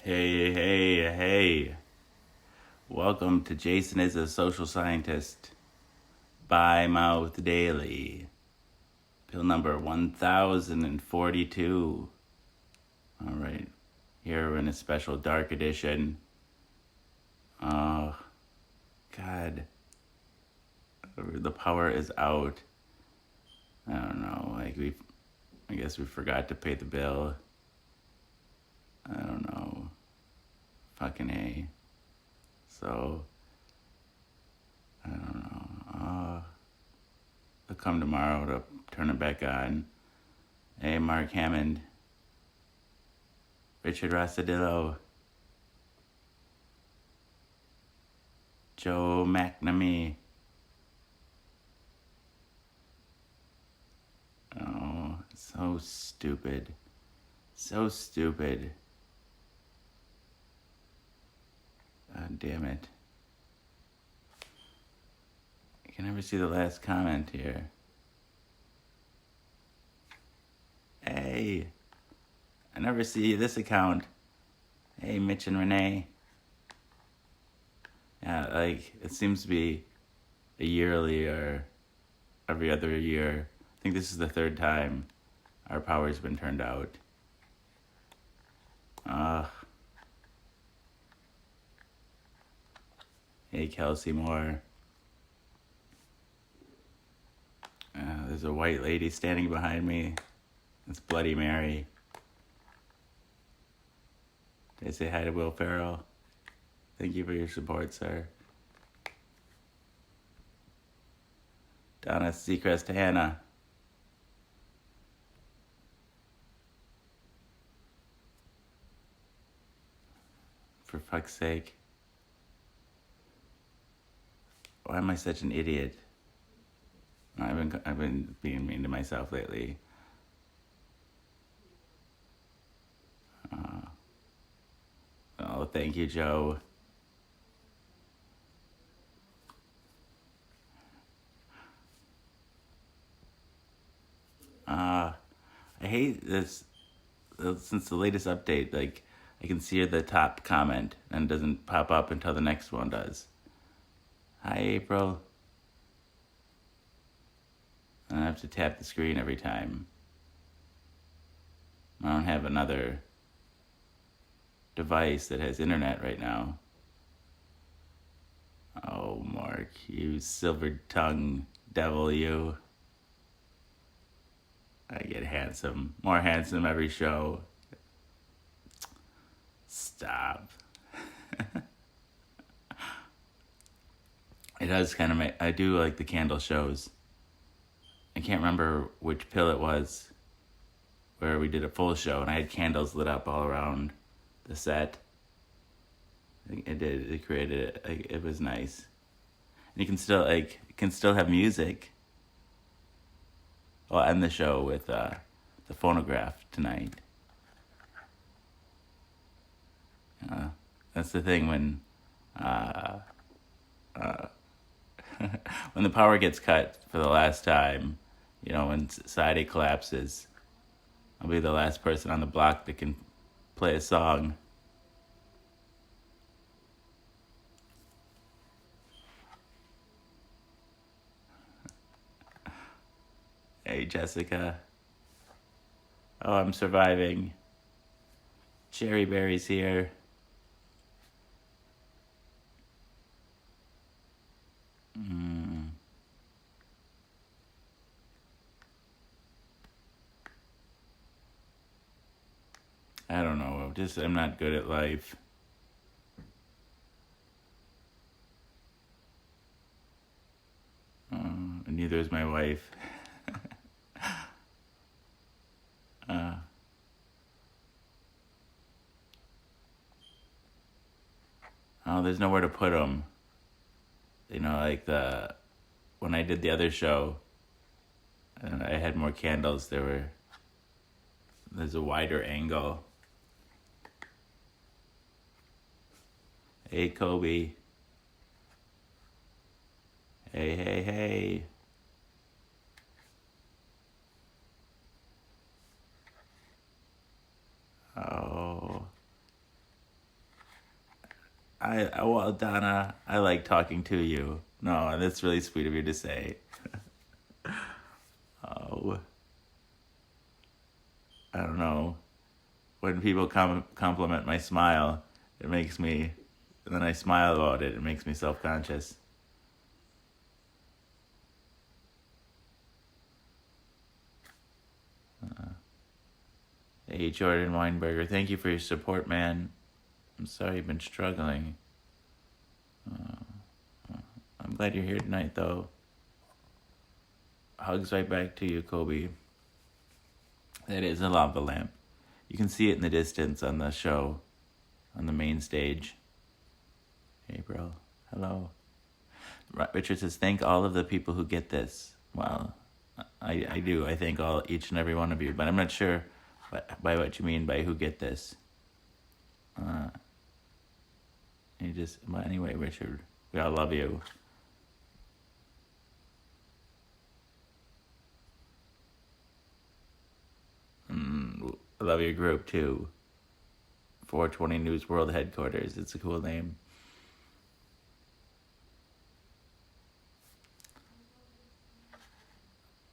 Hey, hey, hey. Welcome to Jason is a Social Scientist by Mouth Daily. Pill number 1042. All right. Here we're in a special dark edition. Oh, God. The power is out. I don't know. I guess we forgot to pay the bill. I don't know. Fucking A. So, I don't know. They'll come tomorrow to turn it back on. Hey, Mark Hammond. Richard Rossadillo. Joe McNamee. Oh, so stupid. So stupid. God damn it. I can never see the last comment here. Hey. I never see this account. Hey, Mitch and Renee. Yeah, it seems to be a yearly or every other year. I think this is the third time our power's been turned out. Hey, Kelsey Moore. There's a white lady standing behind me. It's Bloody Mary. Did I say hi to Will Ferrell? Thank you for your support, sir. Donna Seacrest Hannah. For fuck's sake. Why am I such an idiot? I've been being mean to myself lately. Oh, thank you, Joe. I hate this. Since the latest update, I can see the top comment and it doesn't pop up until the next one does. Hi, April. And I have to tap the screen every time. I don't have another device that has internet right now. Oh, Mark, you silver-tongued devil, you. I get more handsome every show. Stop. It does kind of I do like the candle shows. I can't remember which pill it was where we did a full show and I had candles lit up all around the set. It created it. It was nice. And you can still have music. I'll end the show with the phonograph tonight. That's the thing when when the power gets cut for the last time, when society collapses, I'll be the last person on the block that can play a song. Hey, Jessica. Oh, I'm surviving. Cherry Berry's here. I don't know. I'm not good at life. And neither is my wife. Oh, there's nowhere to put them. When I did the other show, and I had more candles. There's a wider angle. Hey, Kobe. Hey, hey, hey. Oh. Well, Donna, I like talking to you. No, that's really sweet of you to say. Oh, I don't know. When people compliment my smile, it makes me, and then I smile about it, it makes me self-conscious. Hey, Jordan Weinberger, thank you for your support, man. I'm sorry you've been struggling. I'm glad you're here tonight, though. Hugs right back to you, Kobe. That is a lava lamp. You can see it in the distance on the show, on the main stage. April, hello. Richard says, thank all of the people who get this. Well, I do. I thank each and every one of you, but I'm not sure by what you mean by who get this. Well, anyway, Richard, we all love you. I love your group too. 420 News World Headquarters. It's a cool name.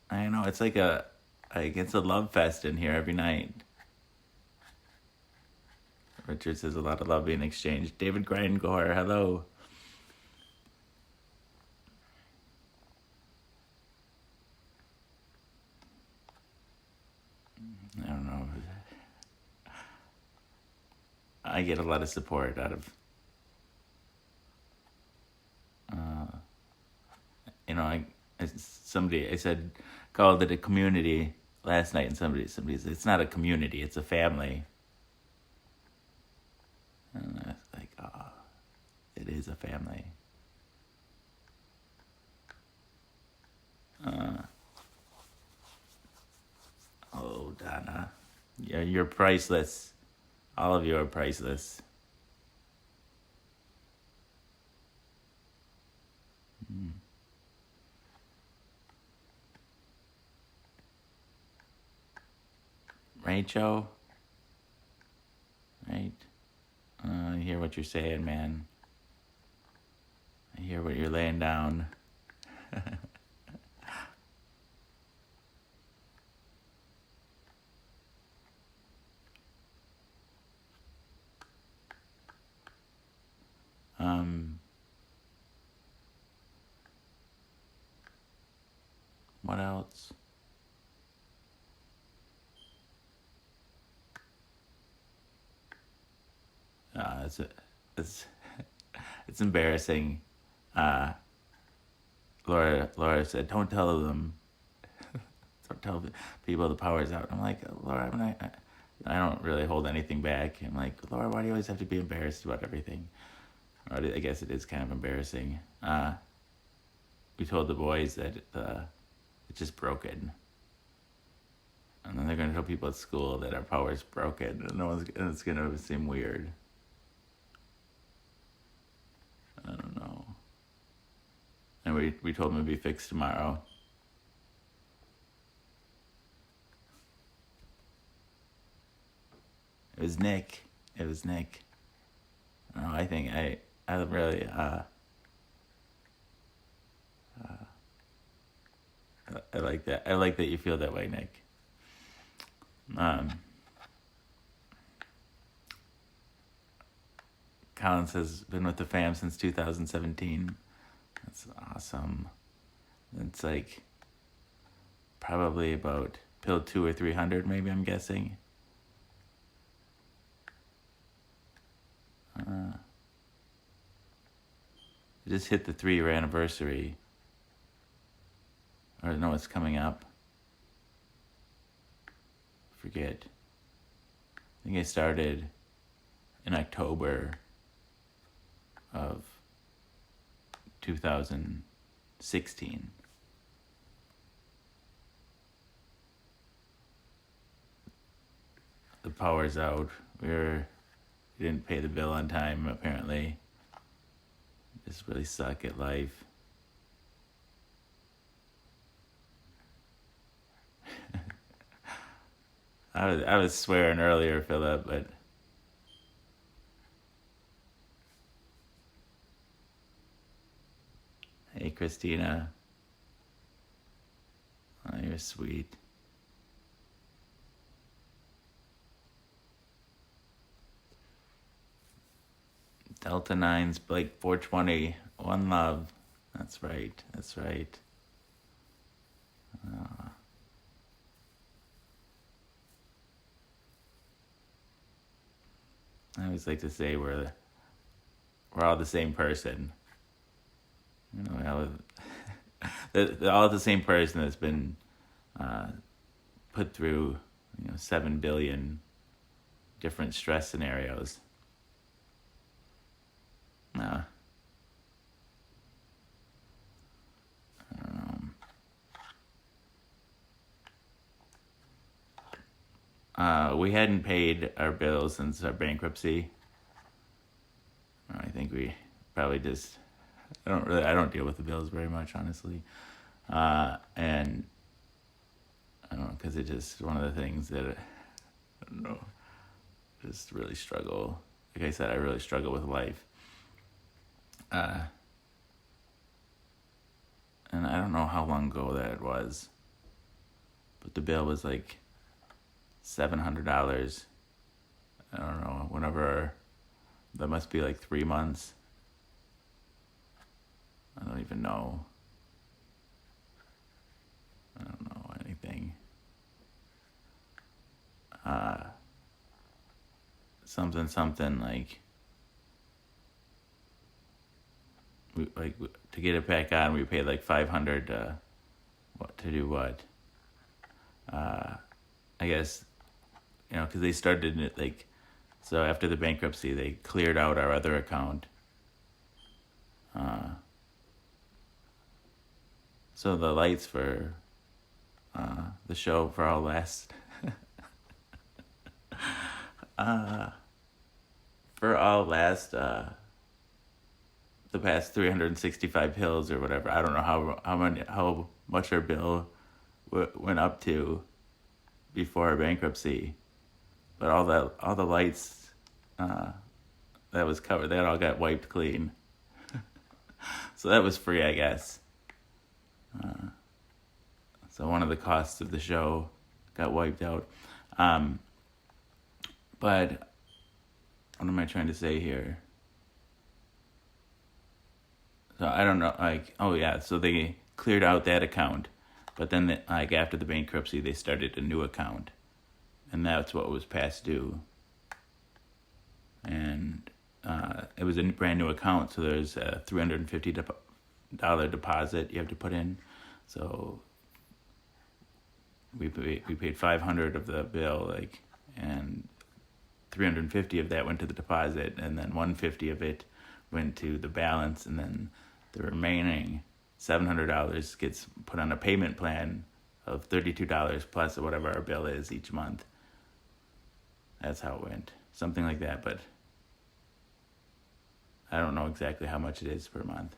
I know, it's like it's a love fest in here every night. Richard says a lot of love being exchanged. David Grindgore, hello. I don't know. I get a lot of support out of, I said, called it a community last night, and somebody said, it's not a community, it's a family. And I was like, oh, it is a family. Oh, Donna. Yeah, you're priceless. All of you are priceless. Right, Joe? Right? I hear what you're saying, man. I hear what you're laying down. What else? It's it's embarrassing. Laura said, "Don't tell them. Don't tell people the power's out." I'm like, Laura, I don't really hold anything back. I'm like, Laura, why do you always have to be embarrassed about everything? Or I guess it is kind of embarrassing. We told the boys that it's just broken. And then they're going to tell people at school that our power's broken. And it's going to seem weird. I don't know. And we told them it'd be fixed tomorrow. It was Nick. No, I think I really I like that. I like that you feel that way, Nick. Collins has been with the fam since 2017. That's awesome. It's like probably about pill 2 or 300, maybe, I'm guessing. It just hit the 3-year anniversary. Or no, it's coming up. Forget. I think I started in October of 2016. The power's out. We didn't pay the bill on time, apparently. Just really suck at life. I was swearing earlier, Philip, but Christina. Oh, you're sweet. Delta 9's Blake 420. One love. That's right. That's right. I always like to say we're all the same person. You know, they're all the same person that's been put through 7 billion different stress scenarios. I don't know. We hadn't paid our bills since our bankruptcy. I think we probably just I don't deal with the bills very much, honestly, and I don't know, because it's just one of the things that I don't know, just really struggle. Like I said, I really struggle with life, and I don't know how long ago that was, but the bill was like $700. I don't know, whenever, that must be like 3 months. I don't even know. I don't know anything. Something like to get it back on, we paid like 500. What to do? What? I guess because they started it like, so after the bankruptcy they cleared out our other account. So the lights for the show for all last the past 365 pills or whatever. I don't know how much our bill went up to before our bankruptcy, but all the lights that was covered, that all got wiped clean. So that was free, I guess. So one of the costs of the show got wiped out. But what am I trying to say here? So I don't know, like, oh yeah, so they cleared out that account, but then after the bankruptcy they started a new account, and that's what was past due. And it was a brand new account, so there's a $350 deposit you have to put in. So we paid 500 of the bill, like, and 350 of that went to the deposit, and then 150 of it went to the balance, and then the remaining $700 gets put on a payment plan of $32 plus whatever our bill is each month. That's how it went, something like that, but I don't know exactly how much it is per month.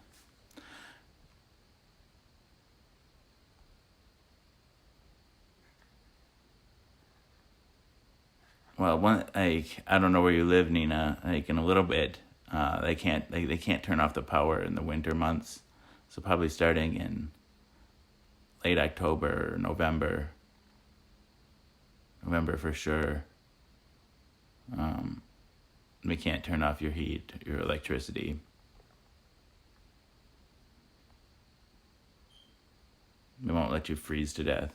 Well, I don't know where you live, Nina. Like, in a little bit, they can't turn off the power in the winter months, so probably starting in late October or November for sure. We can't turn off your heat, your electricity. We won't let you freeze to death.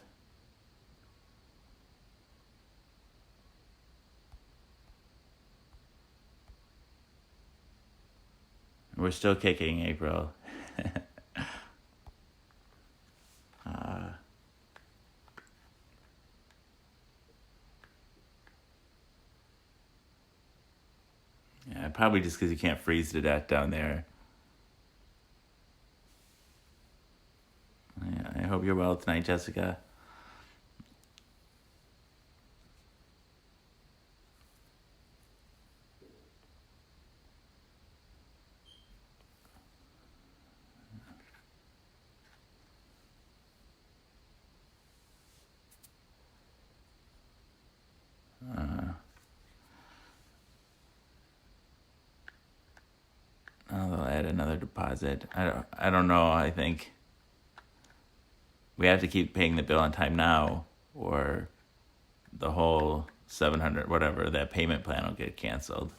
We're still kicking, April. Yeah, probably just because you can't freeze to death down there. Yeah, I hope you're well tonight, Jessica. that another deposit? I don't know. I think we have to keep paying the bill on time now, or the whole 700 whatever that payment plan will get canceled.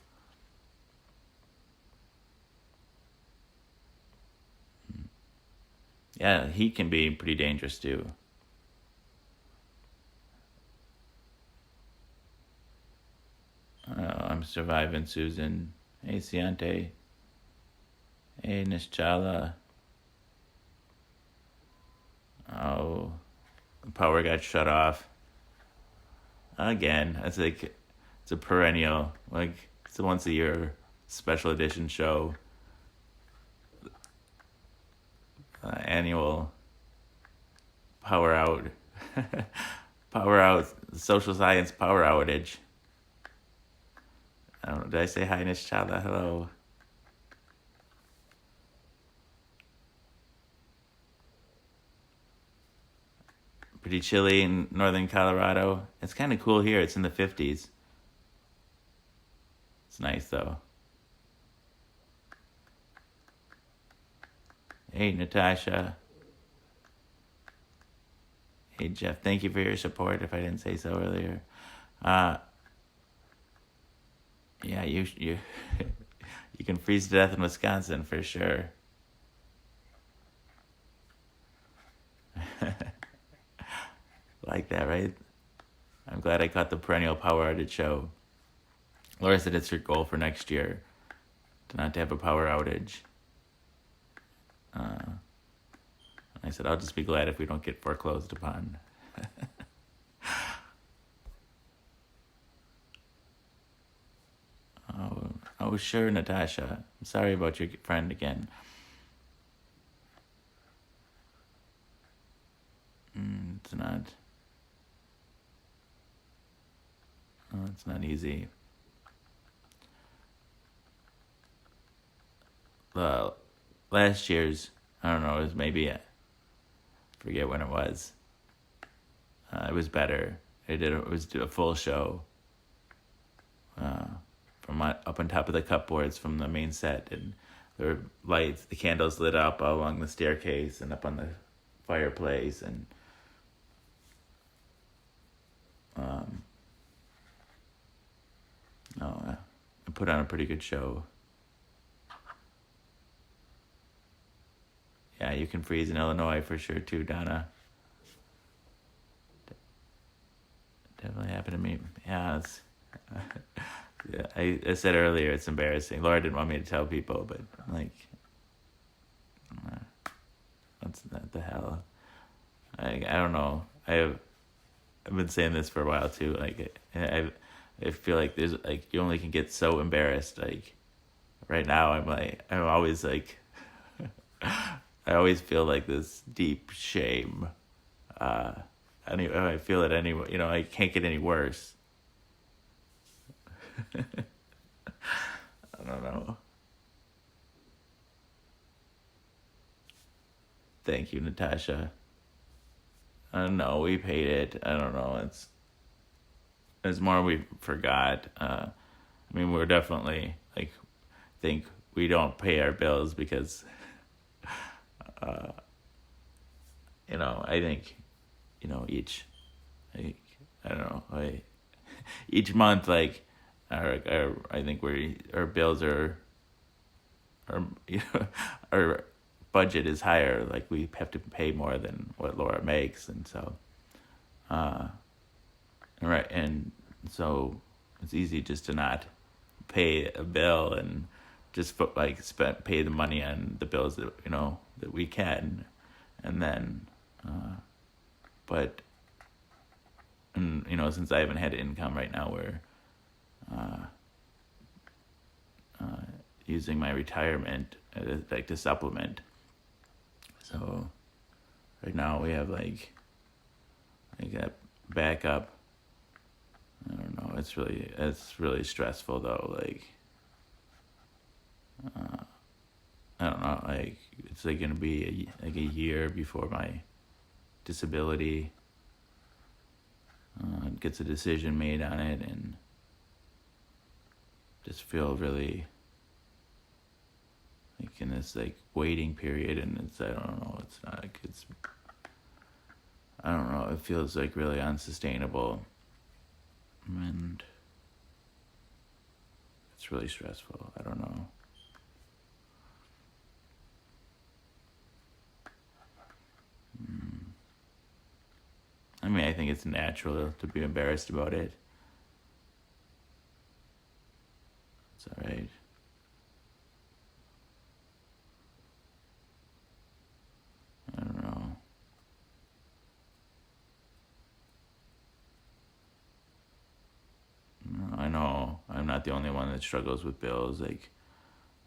Yeah, heat can be pretty dangerous too. I'm surviving, Susan. Hey, Ciante. Hey, Nischala. Oh, the power got shut off. Again, it's a perennial, like, it's a once a year special edition show. Annual power out. Power out, social science power outage. I don't know, did I say hi, Nischala? Hello. Pretty chilly in northern Colorado. It's kind of cool here. It's in the 50s. It's nice, though. Hey, Natasha. Hey, Jeff. Thank you for your support, if I didn't say so earlier. Yeah, you you can freeze to death in Wisconsin for sure. Like that, right? I'm glad I caught the perennial power outage show. Laura said it's her goal for next year to not to have a power outage. I said I'll just be glad if we don't get foreclosed upon. Oh, sure, Natasha. I'm sorry about your friend again. It's not. Oh, it's not easy. Last year's, I don't know, it was maybe, forget when it was. It was better. It was a full show. From up on top of the cupboards from the main set, and there were lights, the candles lit up all along the staircase and up on the fireplace, and I put on a pretty good show. Yeah, you can freeze in Illinois for sure too, Donna. Definitely happened to me. Yeah, yeah, I said earlier it's embarrassing. Laura didn't want me to tell people, but like, what's that the hell? I don't know. I've been saying this for a while too. Like, I feel like there's like you only can get so embarrassed. Like, right now I'm always like, I always feel like this deep shame. Anyway, I feel it anyway. I can't get any worse. I don't know. Thank you, Natasha. I don't know. We paid it. I don't know. It's more we forgot. I mean, we're definitely like think we don't pay our bills because, I think, each, like, I don't know, like, each month, like, I think our bills are, our budget is higher. Like, we have to pay more than what Laura makes, and so, right, and so it's easy just to not pay a bill and just pay the money on the bills that we can, and then, but, and since I haven't had income right now, we're using my retirement to supplement. So right now we have like that backup. I don't know. It's really stressful though. Like, I don't know. Like, it's like gonna be a year before my disability gets a decision made on it, and just feel really like in this like waiting period, and it's, I don't know, it's not like it's, I don't know, it feels like really unsustainable, and it's really stressful. I don't know. I mean, I think it's natural to be embarrassed about it. It's all right. I don't know. I know I'm not the only one that struggles with bills. Like,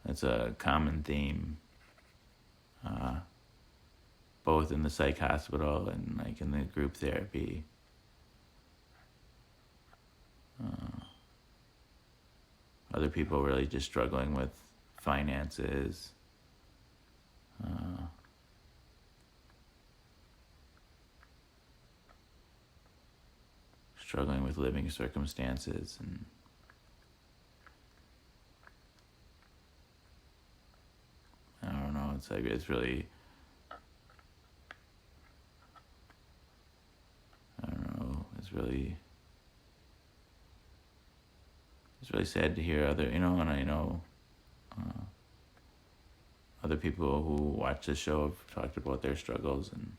that's a common theme, uh, both in the psych hospital and like in the group therapy. Other people really just struggling with finances. Struggling with living circumstances, and I don't know. It's like it's really, I don't know. It's really sad to hear other, and I know other people who watch this show have talked about their struggles, and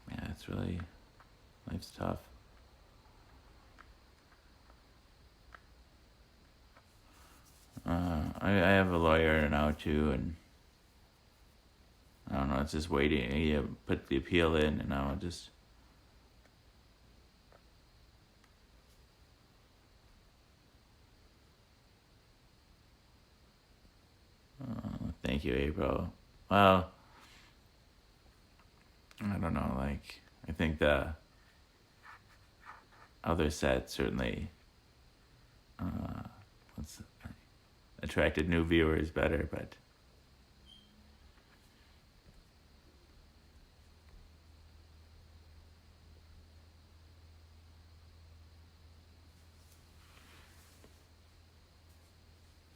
yeah, it's really, life's tough. I have a lawyer now too, and I don't know. It's just waiting. He put the appeal in, and now just. Thank you, April. Well, I don't know. Like, I think the other set certainly attracted new viewers better, but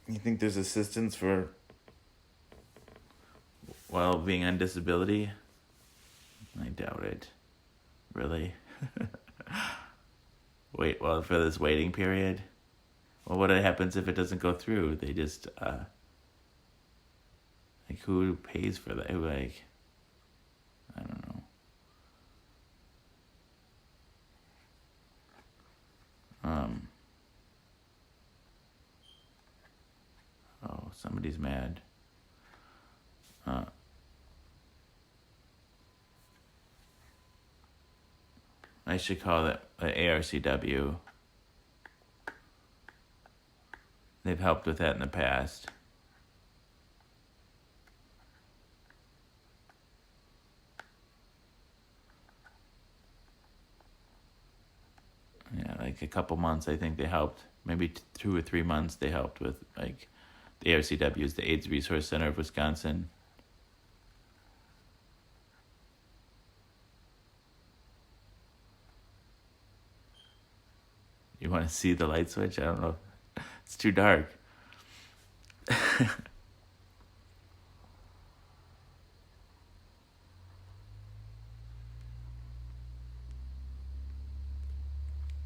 you think there's assistance for while being on disability? I doubt it. Really? Wait, well, for this waiting period? Well, what happens if it doesn't go through? They just, like, who pays for that? Who, like, I don't know. Oh, somebody's mad. I should call it ARCW. They've helped with that in the past. Yeah, like a couple months, I think they helped. Maybe 2 or 3 months they helped with, like, the ARCW is the AIDS Resource Center of Wisconsin. You want to see the light switch? I don't know. It's too dark.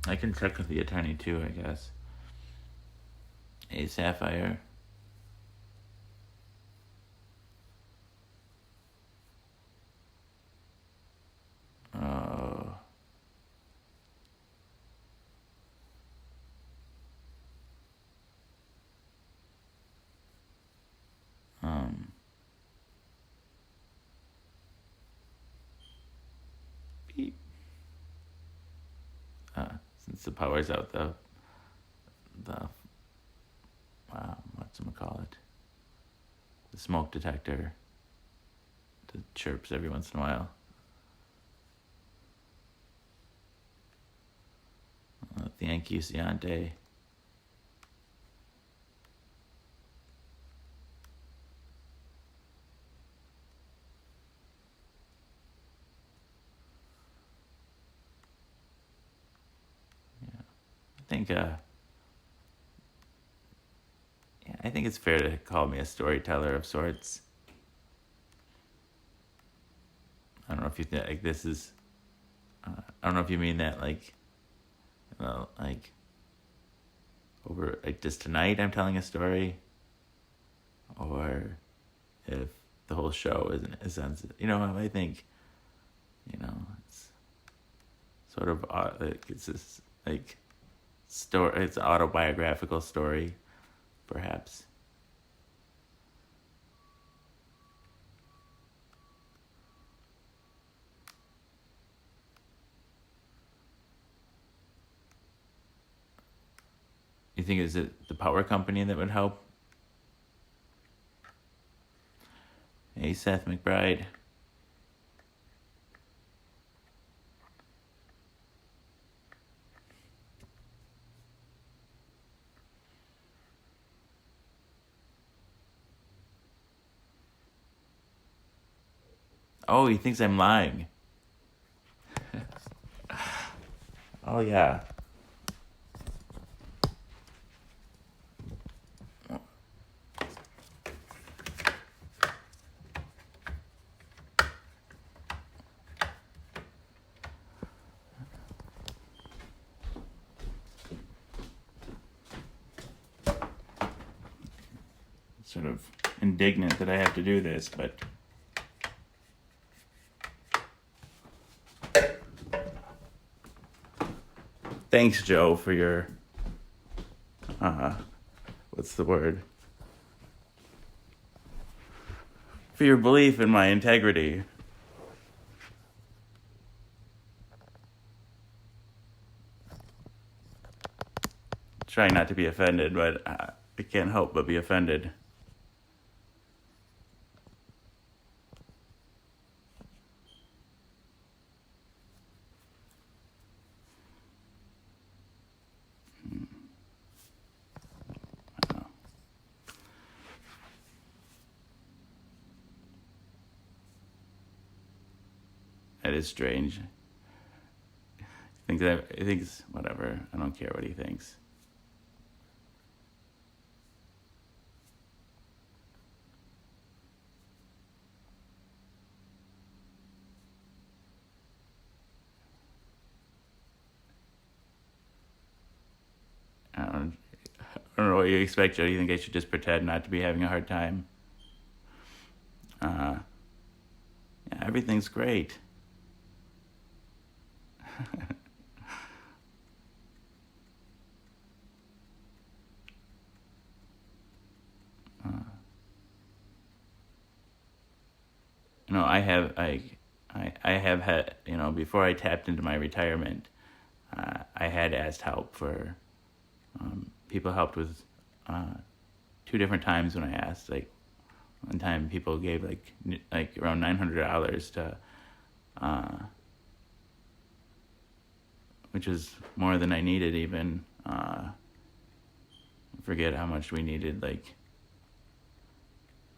I can check with the attorney too, I guess. Hey, Sapphire. Oh. Beep. Since the power's out, the whatchamacallit, the smoke detector that chirps every once in a while. Thank you, Ciante. I think, yeah, I think it's fair to call me a storyteller of sorts. I don't know if you think like this is. I don't know if you mean that like over like just tonight I'm telling a story, or if the whole show isn't a sense. I think it's sort of like it's this like story. It's an autobiographical story, perhaps. You think is it the power company that would help? Hey, Seth McBride. Oh, he thinks I'm lying. Oh, yeah. Sort of indignant that I have to do this, but thanks, Joe, for your what's the word? For your belief in my integrity. Trying not to be offended, but I can't help but be offended. That is strange. He thinks whatever. I don't care what he thinks. I don't know what you expect, Joe. Do you think I should just pretend not to be having a hard time? Yeah, everything's great. I have had, before I tapped into my retirement, I had asked help for, people helped with, two different times when I asked. Like, one time people gave like around $900 to, which was more than I needed even. I forget how much we needed, like,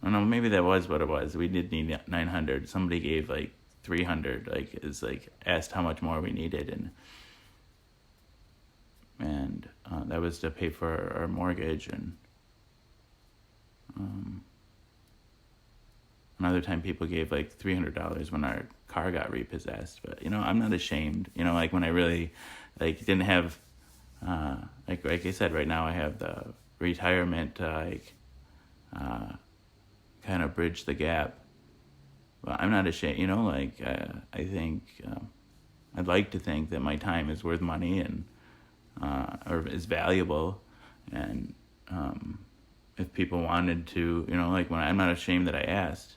I don't know, maybe that was what it was. We did need 900. Somebody gave like 300, asked how much more we needed, and that was to pay for our mortgage. And another time people gave like $300 when our car got repossessed. But I'm not ashamed. Like when I really didn't have, like I said, right now I have the retirement to kind of bridge the gap. But I'm not ashamed. I think I'd like to think that my time is worth money and or is valuable, and if people wanted to, when I'm not ashamed that I asked.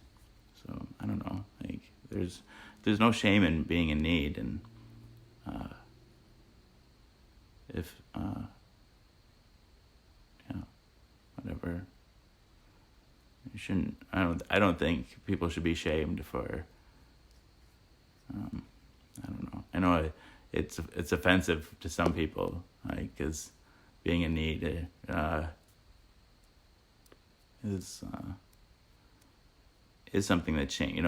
So I don't know. There's no shame in being in need, and if whatever. You shouldn't. I don't think people should be shamed for. I don't know. I know it's offensive to some people, because being in need is something that change.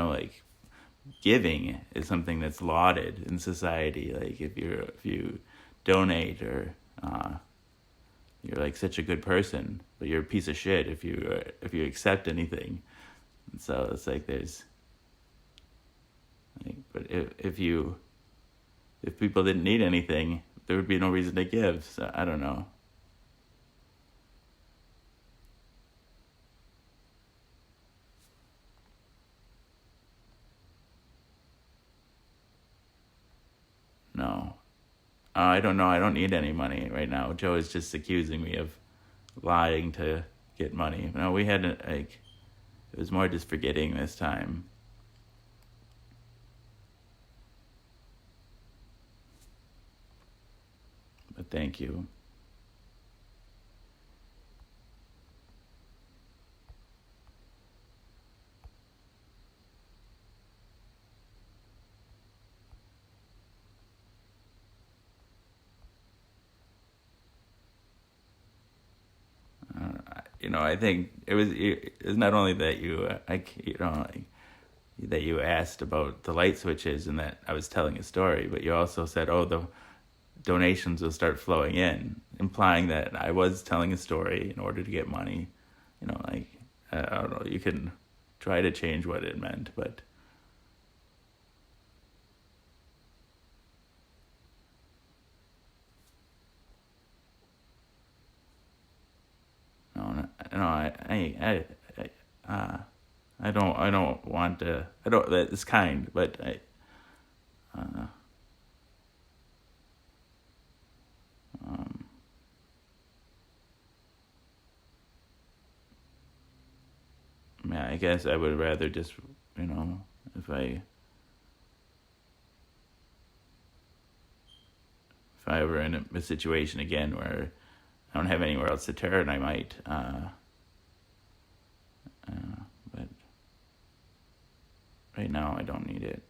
Giving is something that's lauded in society. Like if you donate or you're like such a good person, but you're a piece of shit if you accept anything. And so it's like there's like, but if people didn't need anything, there would be no reason to give. So I don't know. No. I don't know. I don't need any money right now. Joe is just accusing me of lying to get money. No, we had like it was more just forgetting this time. But thank you. I think it was not only that that you asked about the light switches and that I was telling a story, but you also said, "Oh, the donations will start flowing in," implying that I was telling a story in order to get money. Like I don't know. You can try to change what it meant, but no, I don't want to. I don't. That is kind, but uh, um, yeah, I guess I would rather just, if I were in a situation again where I don't have anywhere else to turn, I might. But right now, I don't need it.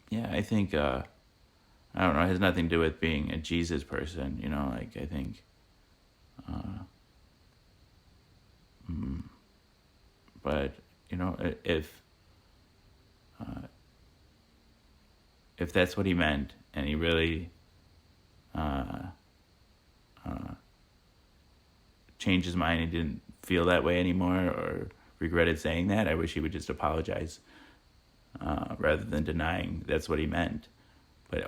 Yeah, I think I don't know. It has nothing to do with being a Jesus person. Like I think, uh, mm, but uh, if that's what he meant, and he really uh, uh, changed his mind and didn't feel that way anymore or regretted saying that, I wish he would just apologize rather than denying that's what he meant,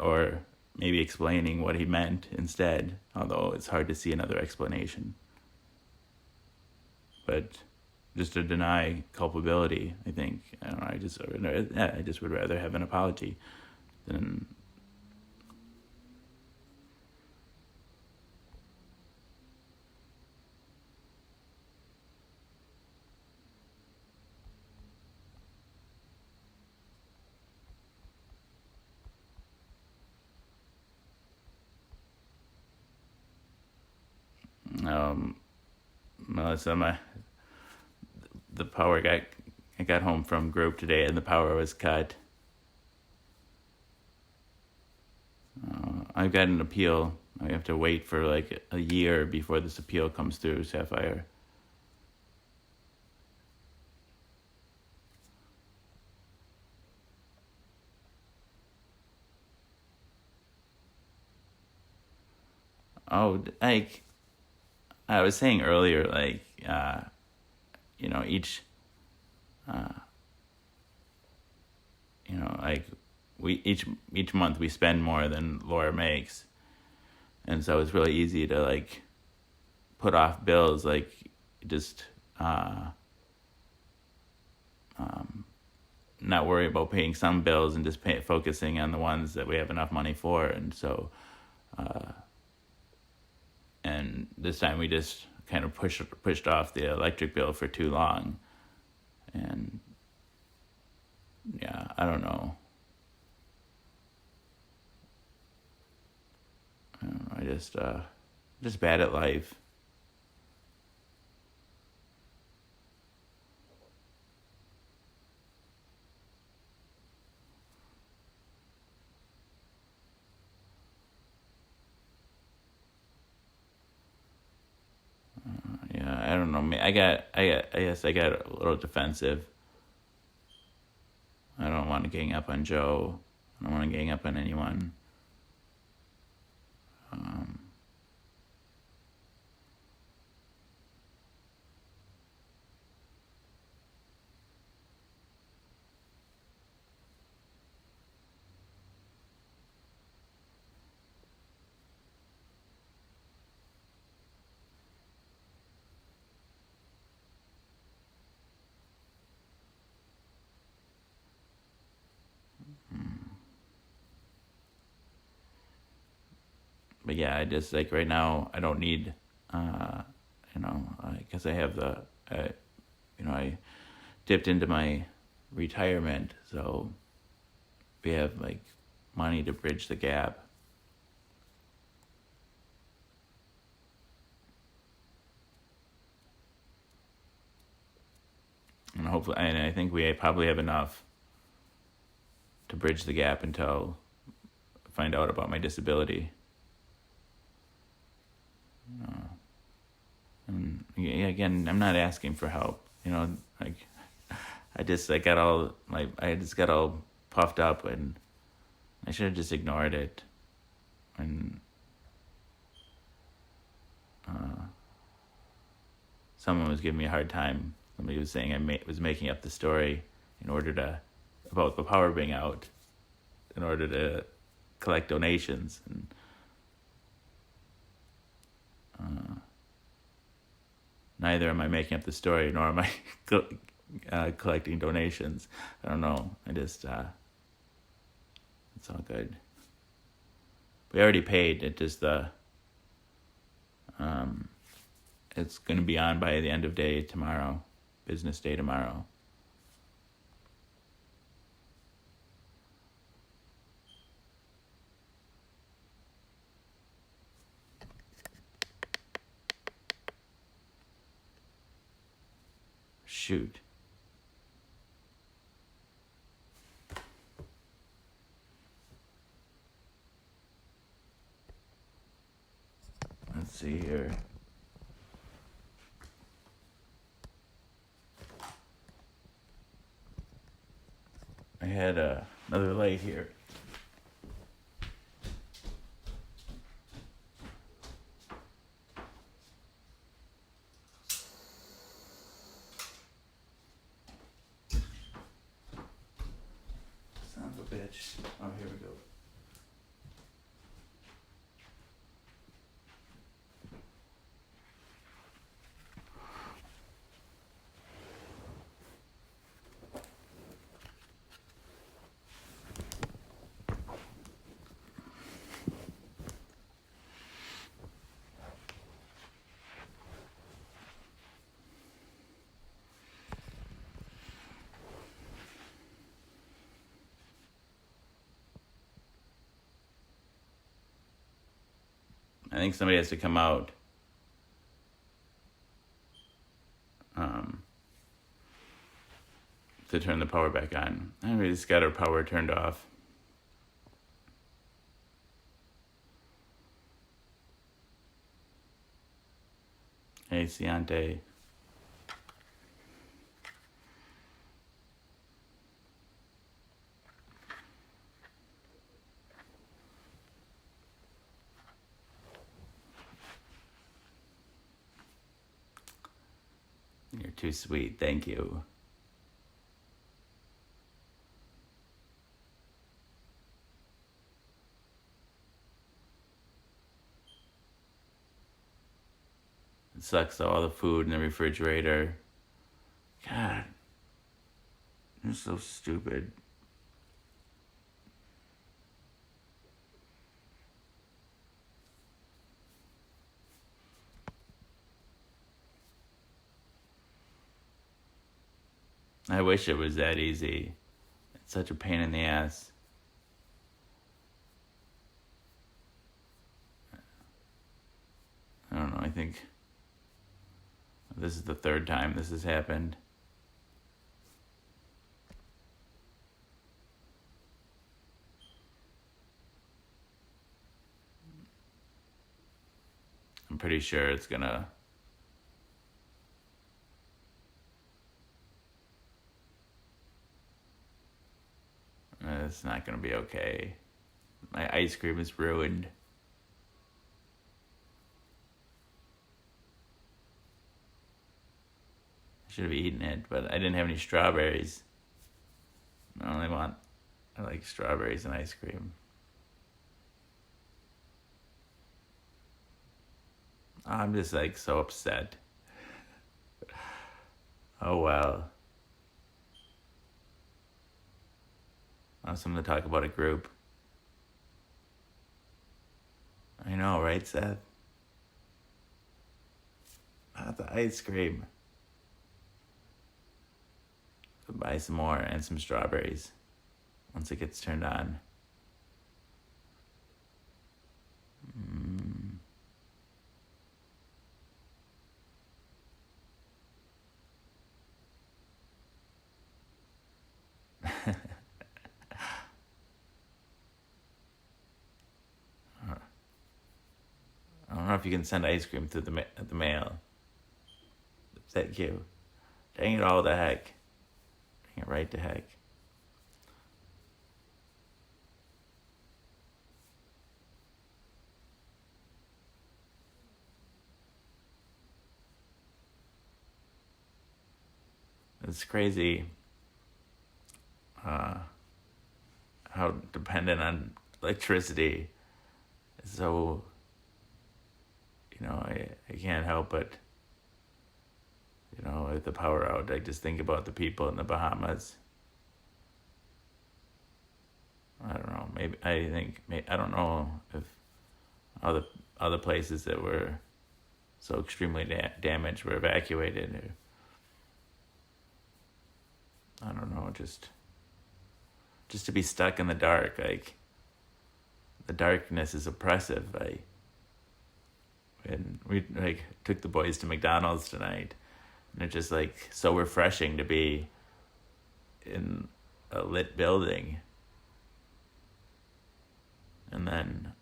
or maybe explaining what he meant instead. Although it's hard to see another explanation, but just to deny culpability, I think I don't know. I just would rather have an apology than. Um, Melissa, the power got I got home from group today and the power was cut. I've got an appeal. I have to wait for like a year before this appeal comes through, Sapphire. Oh, like I was saying earlier, like each, like we each month we spend more than Laura makes, and so it's really easy to like put off bills, like just not worry about paying some bills and just focusing on the ones that we have enough money for. And so, and this time we just kind of pushed off the electric bill for too long, and yeah, I don't know. I just bad at life. Yeah, I don't know. I guess I got a little defensive. I don't want to gang up on Joe. I don't want to gang up on anyone. But yeah, I just like right now I don't need, because I have I dipped into my retirement, so we have like money to bridge the gap. And hopefully, and I think we probably have enough to bridge the gap until I find out about my disability. And again, I'm not asking for help. Like I just got all puffed up, and I should have just ignored it. And someone was giving me a hard time. Somebody was saying I was making up the story about the power being out in order to collect donations. And neither am I making up the story, nor am I collecting donations. I don't know. It's all good. We already paid. It's going to be on by the end of day tomorrow, business day tomorrow. Shoot. Let's see here. I had another light here. Son of a bitch. Oh, here we go. I think somebody has to come out to turn the power back on. I we just got our power turned off. Hey, Ciante. You're too sweet. Thank you. It sucks though, all the food in the refrigerator. God, you're so stupid. I wish it was that easy. It's such a pain in the ass. I don't know, I think this is the third time this has happened. I'm pretty sure it's gonna... It's not gonna be okay. My ice cream is ruined. I should have eaten it, but I didn't have any strawberries. I like strawberries and ice cream. I'm just like so upset. Oh well. I have something to talk about a group. I know, right, Seth? Not the ice cream. I'll buy some more and some strawberries once it gets turned on. I don't know if you can send ice cream through the mail. Thank you. Dang it all to heck. Dang it right to heck. It's crazy how dependent on electricity. So, I can't help but, with the power out, I just think about the people in the Bahamas. I don't know. I don't know if other places that were so extremely damaged were evacuated. Or, I don't know, just to be stuck in the dark. Like, the darkness is oppressive. And we took the boys to McDonald's tonight, and it's just so refreshing to be in a lit building. And then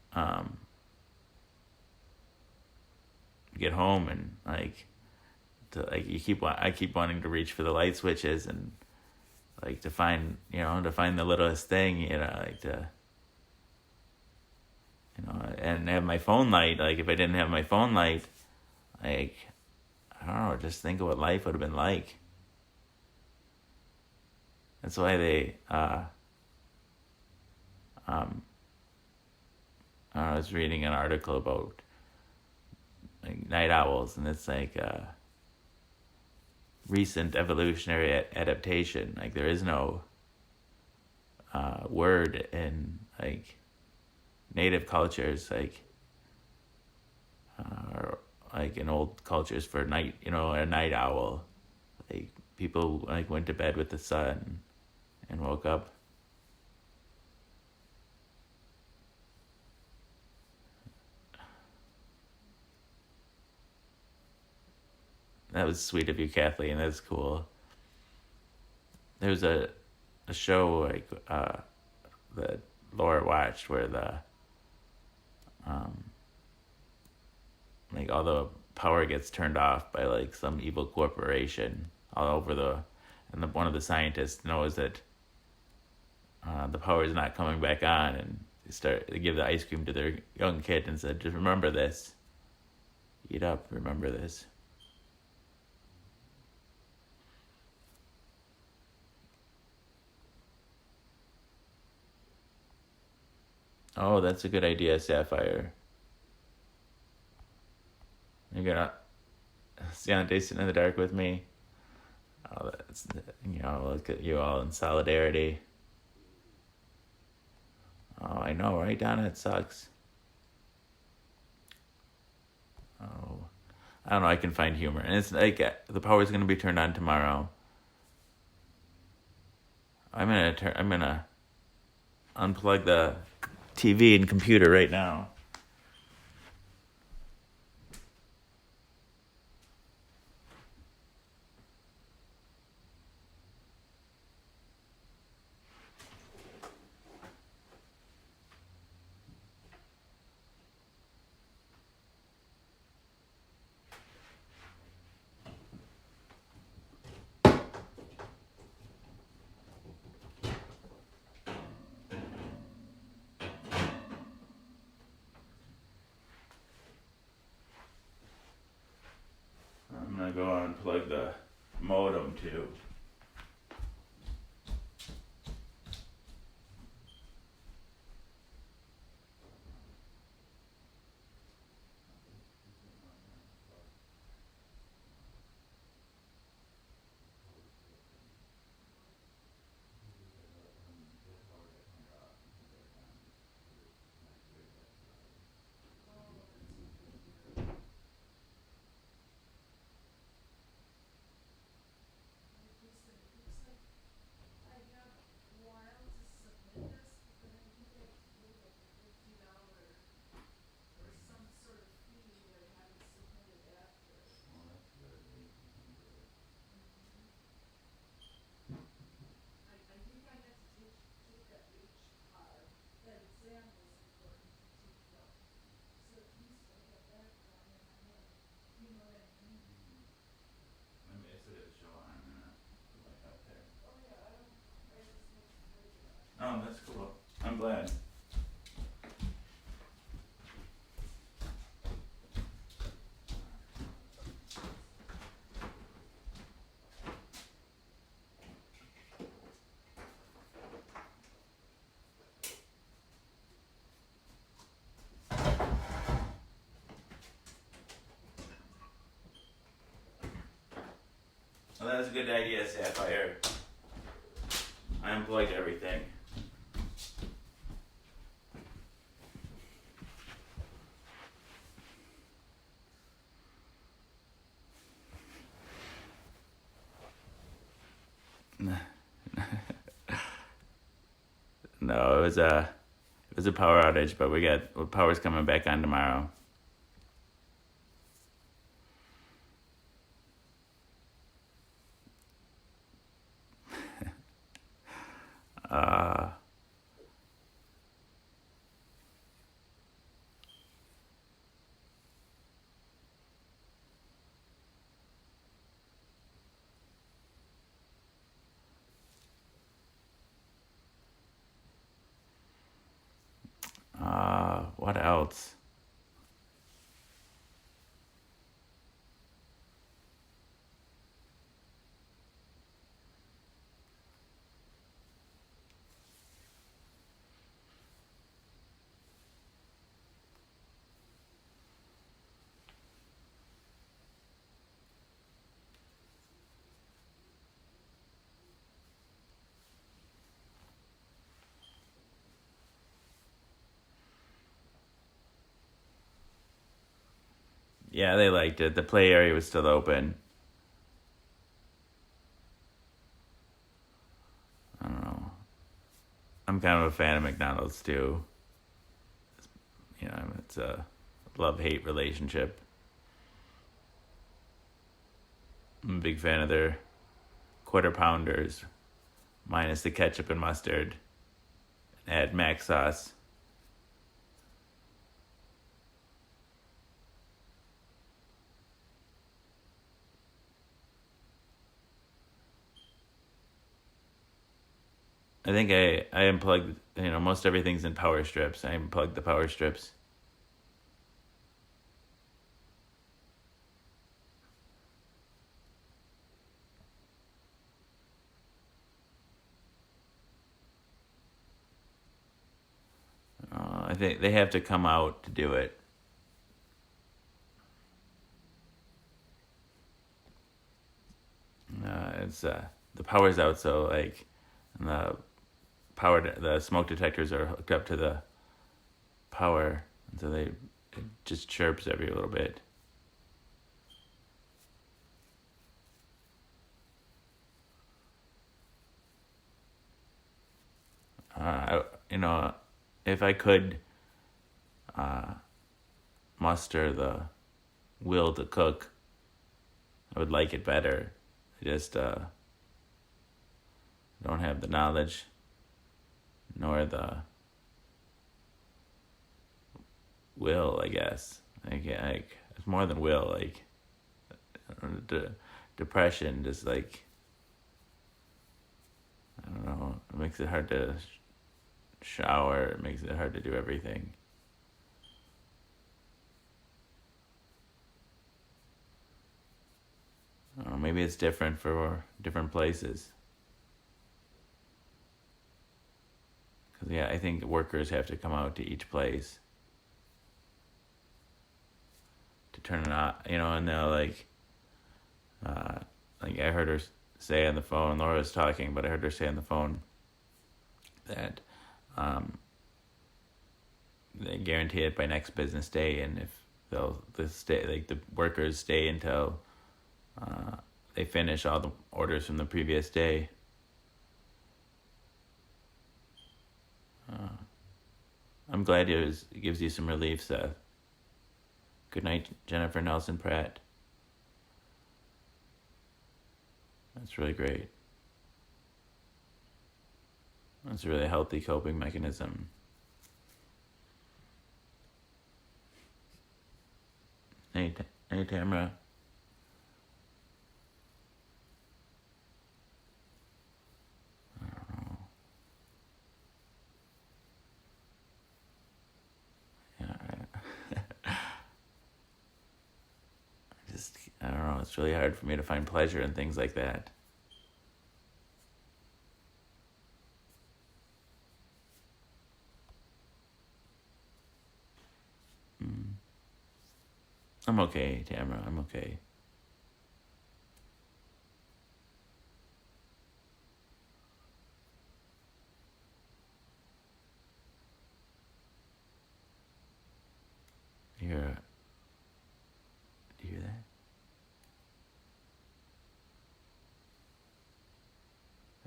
get home and I keep wanting to reach for the light switches and to find the littlest thing, and have my phone light. If I didn't have my phone light, I don't know, just think of what life would have been like. That's why they I was reading an article about night owls, and it's recent evolutionary adaptation. There is no word in native cultures, or in old cultures for night, a night owl. People went to bed with the sun and woke up. That was sweet of you, Kathleen. That's cool. There's a show that Laura watched where all the power gets turned off by some evil corporation all over and one of the scientists knows that the power is not coming back on, and they give the ice cream to their young kid and said, just remember this. Eat up, remember this. Oh, that's a good idea, Sapphire. You're gonna stay on Sitting in the Dark with me. Oh, that's, look at you all in solidarity. Oh, I know, right, Donna? It sucks. Oh, I don't know. I can find humor, and it's like the power's gonna be turned on tomorrow. I'm gonna unplug the TV and computer right now. I'm gonna go unplug the modem too. Oh, that's cool. I'm glad. Well, that's a good idea, Sapphire. I unplugged everything. No, it was a power outage, but power's coming back on tomorrow. Uh, what else? Yeah, they liked it. The play area was still open. I don't know. I'm kind of a fan of McDonald's too. It's a love-hate relationship. I'm a big fan of their quarter pounders, minus the ketchup and mustard. Add mac sauce. I think I unplugged, most everything's in power strips. I unplugged the power strips. I think they have to come out to do it. It's the power's out, so like the smoke detectors are hooked up to the power, and so it just chirps every little bit. You know, if I could muster the will to cook, I would like it better. I just don't have the knowledge nor the will, I guess. It's more than will. Like depression, just like I don't know. It makes it hard to shower. It makes it hard to do everything. Maybe it's different for different places. Because I think workers have to come out to each place to turn it on. And they'll like I heard her say on the phone. Laura was talking, but I heard her say on the phone that they guarantee it by next business day, and if the workers stay until they finish all the orders from the previous day. I'm glad it gives you some relief, Seth. Good night, Jennifer Nelson Pratt. That's really great. That's a really healthy coping mechanism. Hey, Tamara. I don't know, it's really hard for me to find pleasure in things like that. I'm okay, Tamara, I'm okay. Do you hear that?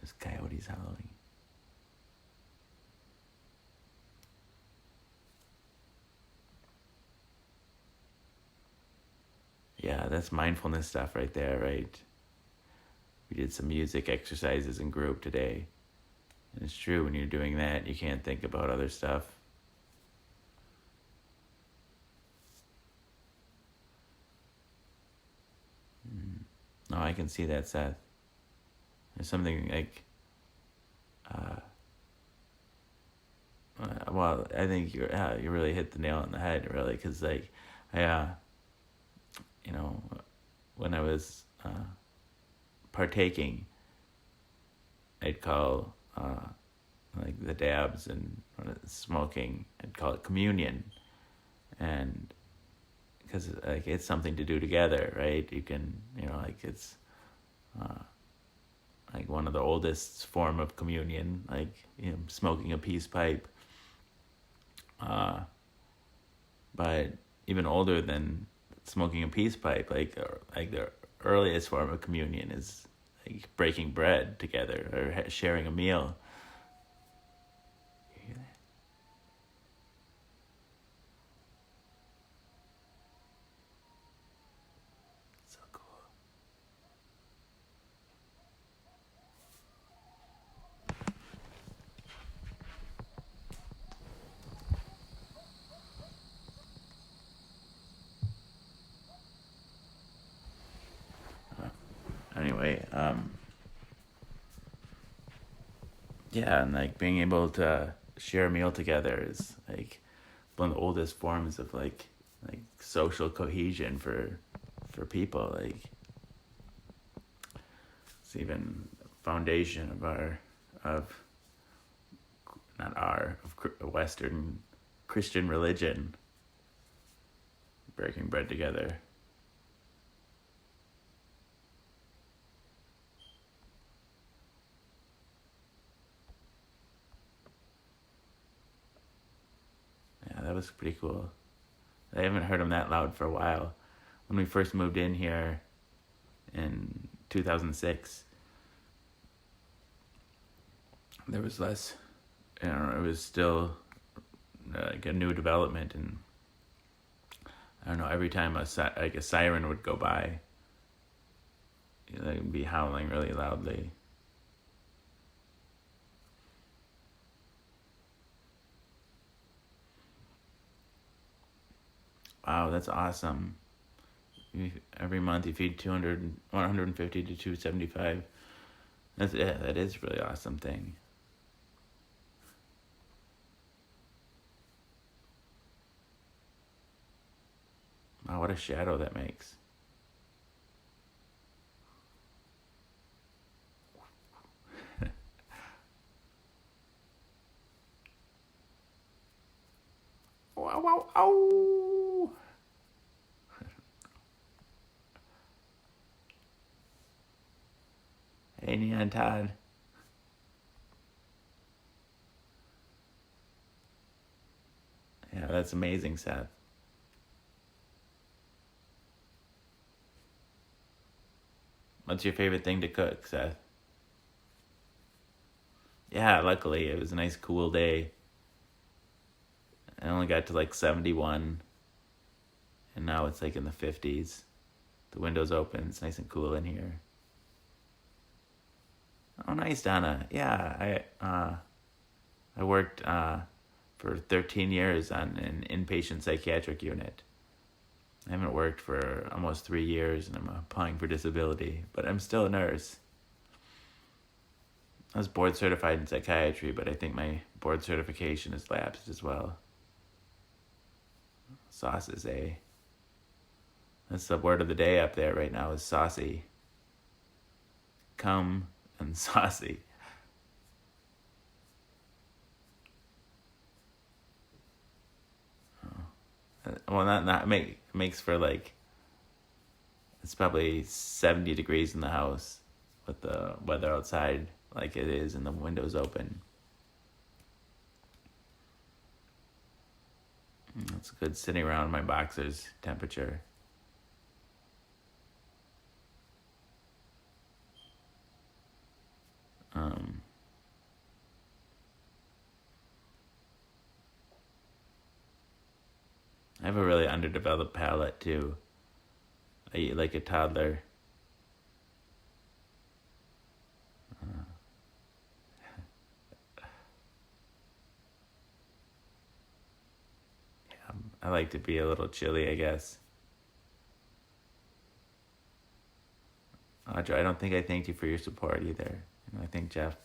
There's coyotes howling. Yeah, that's mindfulness stuff right there, right? We did some music exercises in group today. And it's true, when you're doing that, you can't think about other stuff. No, I can see that, Seth. There's something like, well, I think you really hit the nail on the head, really, because like, when I was partaking, I'd call like the dabs and smoking, I'd call it communion, and because like it's something to do together, right? You can, like it's like one of the oldest form of communion, like smoking a peace pipe. But even older than smoking a peace pipe, like the earliest form of communion is like breaking bread together or sharing a meal. You hear that? So cool. Anyway, yeah, and like being able to share a meal together is like one of the oldest forms of like social cohesion for people. Like it's even foundation of Western Christian religion, breaking bread together. Yeah, that was pretty cool. I haven't heard him that loud for a while. When we first moved in here in 2006, there was less, it was still like a new development, and I don't know, every time a siren would go by, they'd be howling really loudly. Wow, that's awesome. Every month you feed 150 to 275. That is a really awesome thing. Wow, what a shadow that makes. Wow, wow, ow! Hey, Neon Todd. Yeah, that's amazing, Seth. What's your favorite thing to cook, Seth? Yeah, luckily it was a nice cool day. I only got to like 71, and now it's like in the 50s. The window's open, it's nice and cool in here. Oh, nice, Donna. Yeah, I worked for 13 years on an inpatient psychiatric unit. I haven't worked for almost 3 years, and I'm applying for disability, but I'm still a nurse. I was board certified in psychiatry, but I think my board certification has lapsed as well. Sauces, eh? That's the word of the day up there right now, is saucy. Come and saucy. Well, not makes for like, it's probably 70 degrees in the house with the weather outside like it is and the windows open. It's good sitting around my boxers temperature. I have a really underdeveloped palate too. I eat like a toddler. Yeah, I like to be a little chilly, I guess. Audra, I don't think I thanked you for your support either. I thank Jeff.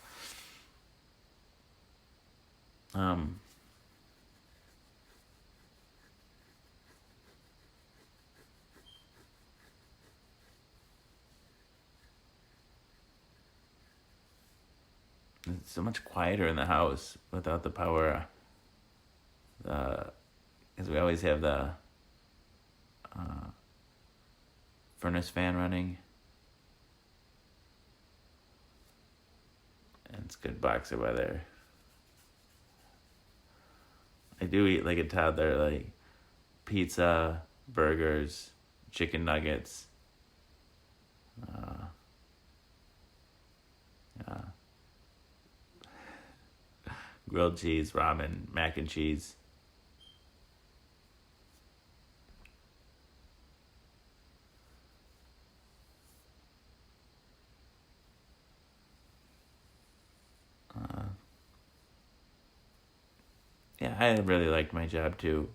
It's so much quieter in the house without the power. Because we always have the furnace fan running. And it's good boxer weather. I do eat like a toddler, like pizza, burgers, chicken nuggets. Grilled cheese, ramen, mac and cheese. Yeah, I really liked my job too.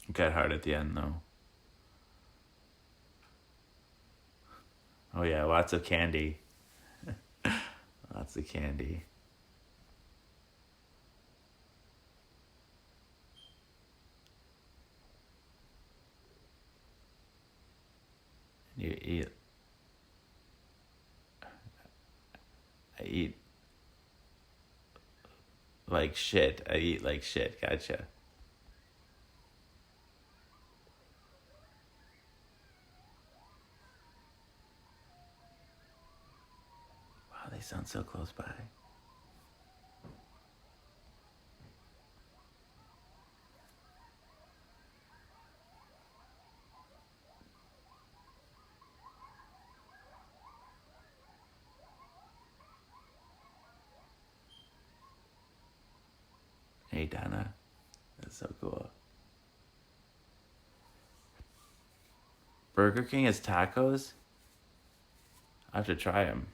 It got hard at the end though. Oh yeah, lots of candy. Lots of candy. like shit. I eat like shit. Gotcha. Wow, they sound so close by. Hey, Donna. That's so cool. Burger King has tacos? I have to try them.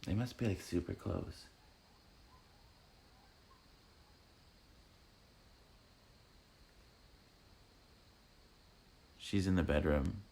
They must be like super close. She's in the bedroom.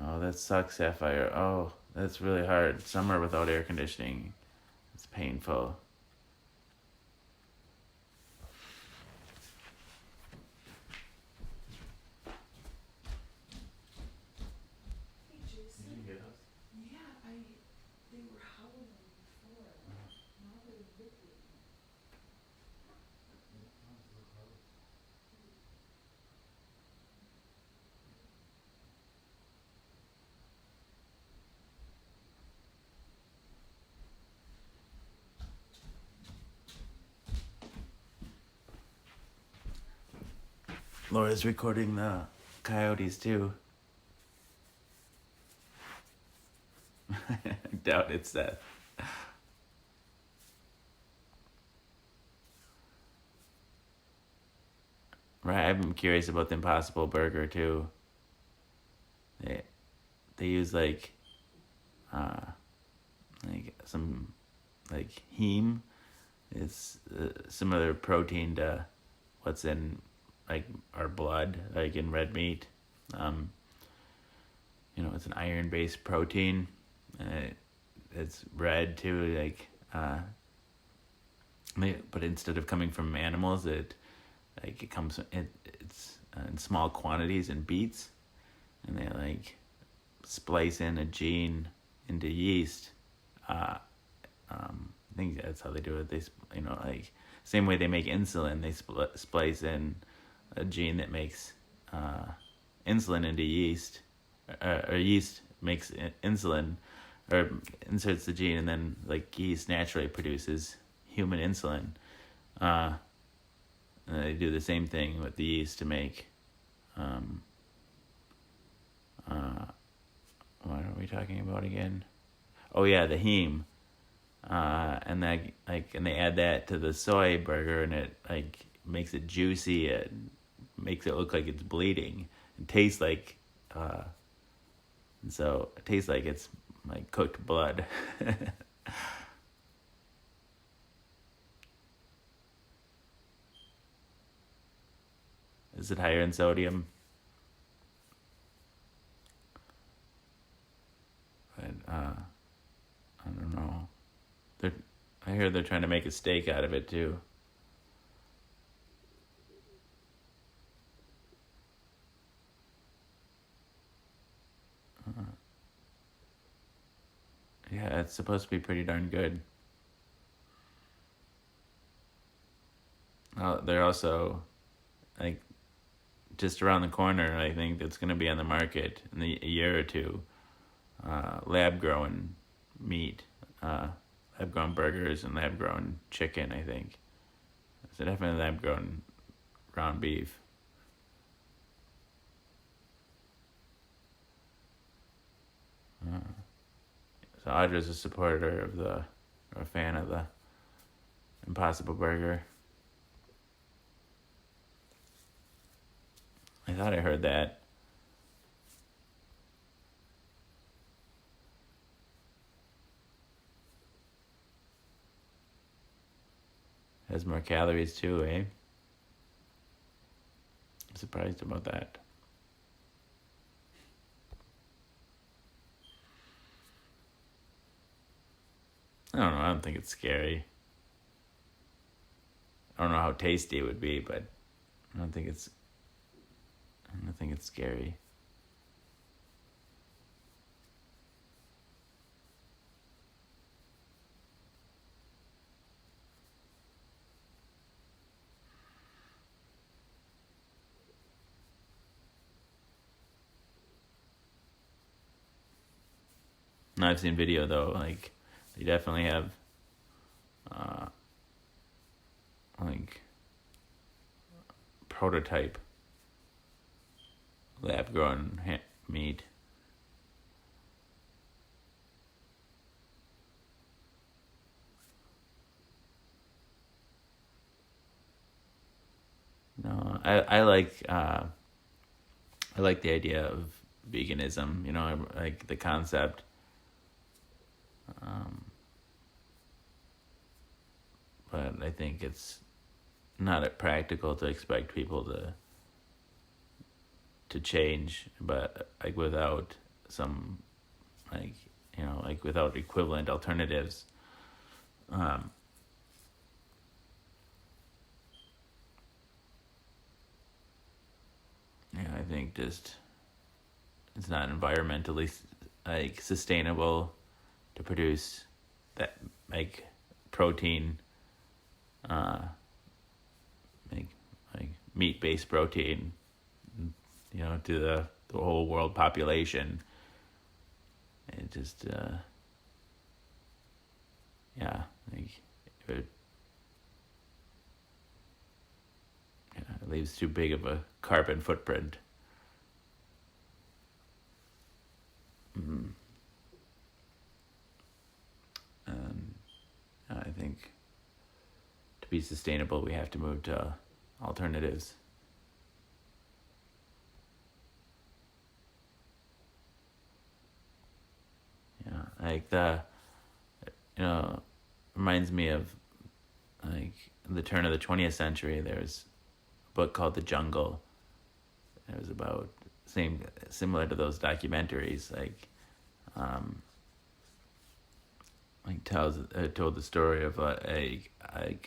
Oh, that sucks, Sapphire. Oh, that's really hard. Summer without air conditioning. It's painful. Hey Jason. Did you hear those? Yeah, they were howling before. Now they're licking. Laura's recording the coyotes too. I doubt it's that. Right, I'm curious about the Impossible Burger too. They they use uh like some like heme. It's similar protein to what's in like our blood, like in red meat. Um, it's an iron-based protein. It's red too, but instead of coming from animals, it comes it's in small quantities in beets, and they splice in a gene into yeast. I think that's how they do it. They same way they make insulin, they splice in a gene that makes insulin into yeast, or yeast makes insulin, or inserts the gene, and then yeast naturally produces human insulin. And they do the same thing with the yeast to make. What are we talking about again? Oh yeah, the heme. And they add that to the soy burger, and it makes it juicy. It makes it look like it's bleeding, and tastes like, and so it tastes like it's like cooked blood. Is it higher in sodium? But I don't know. I hear they're trying to make a steak out of it too. Yeah, it's supposed to be pretty darn good. They're also just around the corner. I think that's going to be on the market in a year or two. Lab grown meat, lab grown burgers, and lab grown chicken. I think so. Definitely lab grown ground beef. So Audra's a supporter of or a fan of the Impossible Burger. I thought I heard that. Has more calories too, eh? I'm surprised about that. I don't know. I don't think it's scary. I don't know how tasty it would be, but I don't think it's scary. No, I've seen video though. Like they definitely have, like prototype lab grown meat. No, I like the idea of veganism. You know, I like the concept. But I think it's not practical to expect people to change, but like without some like like without equivalent alternatives. I think just it's not environmentally like sustainable to produce that like protein, like meat based protein, to the whole world population. It just it leaves too big of a carbon footprint. And I think to be sustainable, we have to move to alternatives. Like reminds me of like the turn of the 20th century. There's a book called The Jungle. It was about similar to those documentaries, told the story of like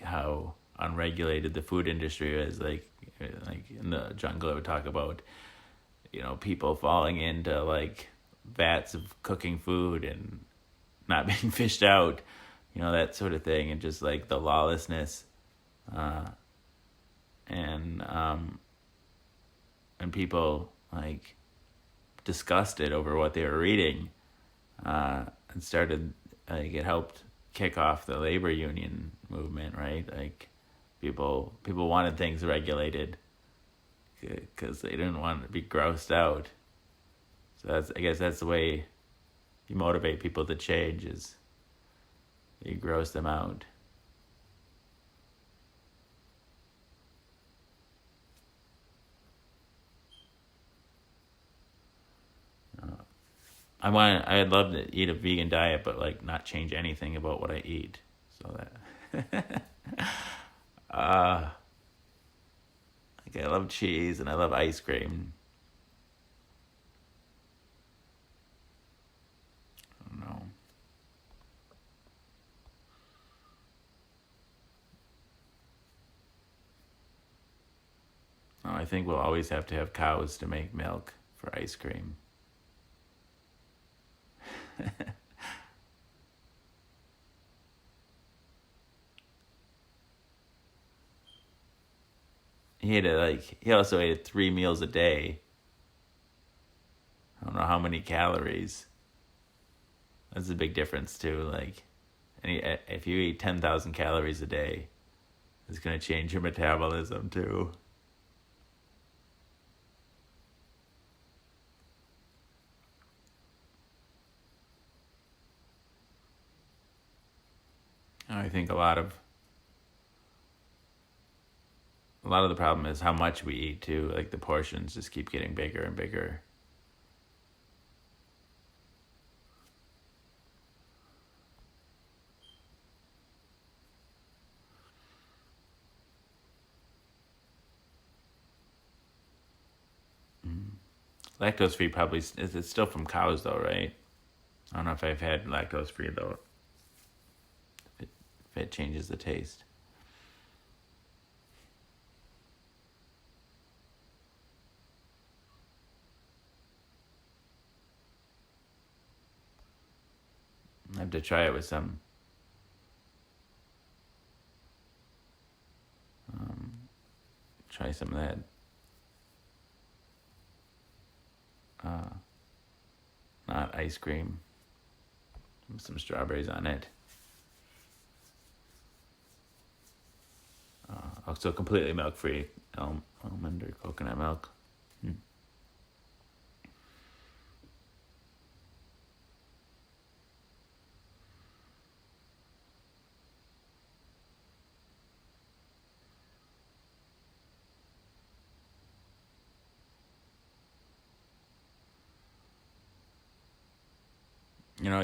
how unregulated the food industry is. Like in the jungle, it would talk about people falling into like vats of cooking food and not being fished out, that sort of thing, and just like the lawlessness, and people like disgusted over what they were reading, and started it helped kick off the labor union movement, right? Like people wanted things regulated because they didn't want to be grossed out. So I guess that's the way you motivate people to change, is you gross them out. I'd love to eat a vegan diet, but like not change anything about what I eat. So that, like I love cheese and I love ice cream. I don't know. Oh, I think we'll always have to have cows to make milk for ice cream. He also ate 3 meals a day. I don't know how many calories. That's a big difference too. Like, if you eat 10,000 calories a day, it's gonna change your metabolism too. I think a lot of the problem is how much we eat too. Like the portions just keep getting bigger and bigger. lactose free probably is it still from cows though, right? I don't know if I've had lactose free though. If it changes the taste. I have to try it with some. Try some of that. Not ice cream. With some strawberries on it. Also completely milk free. Almond or coconut milk.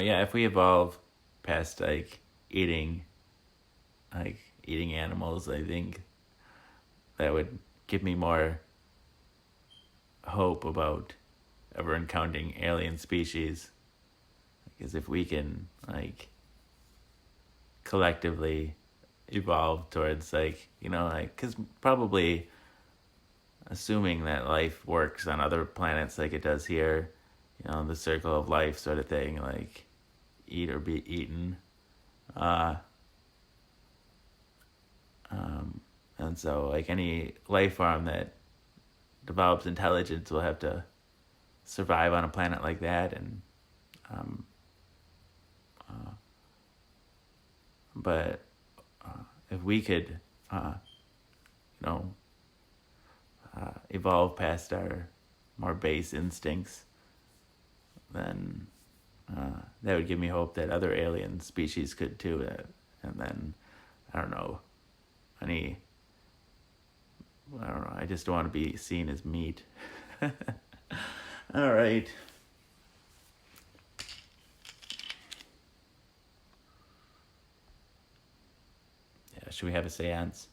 Yeah, if we evolve past eating eating animals, I think that would give me more hope about ever encountering alien species. Because if we can collectively evolve towards because probably assuming that life works on other planets like it does here, the circle of life sort of thing, eat or be eaten. And so, any life form that develops intelligence will have to survive on a planet like that. And but if we could, evolve past our more base instincts, then that would give me hope that other alien species could too. And then, I don't know, I just don't want to be seen as meat. All right. Yeah, should we have a seance?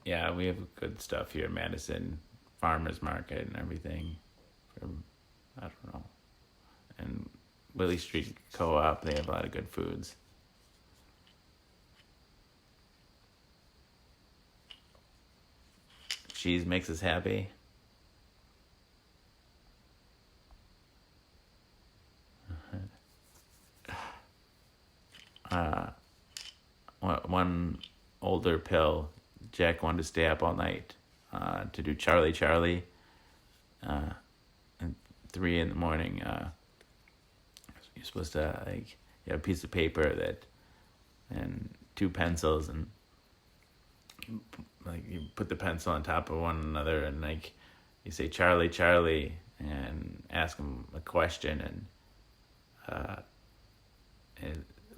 Yeah, we have good stuff here, Madison Farmers Market and everything. I don't know. And Willie Street Co-op, they have a lot of good foods. Cheese makes us happy. One older pill, Jack wanted to stay up all night to do Charlie Charlie. And 3 a.m, you're supposed to you have a piece of paper and 2 pencils, and you put the pencil on top of one another, and you say Charlie Charlie and ask him a question, and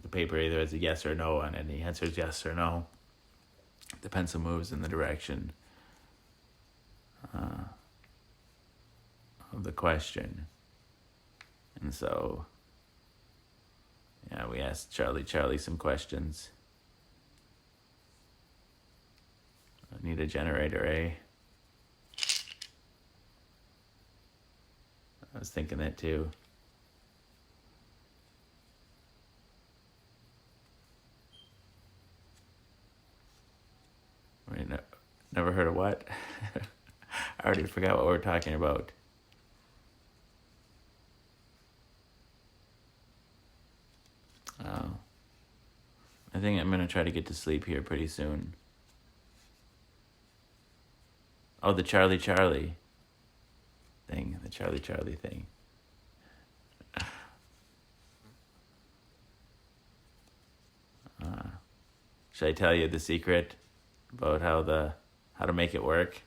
the paper either has a yes or no on it, and he answers yes or no. The pencil moves in the direction of the question. And so, yeah, we asked Charlie Charlie some questions. I need a generator, eh? I was thinking that too. Never heard of what? I already forgot what we're talking about. I think I'm going to try to get to sleep here pretty soon. Oh, the Charlie Charlie thing. The Charlie Charlie thing. Should I tell you the secret about how to make it work?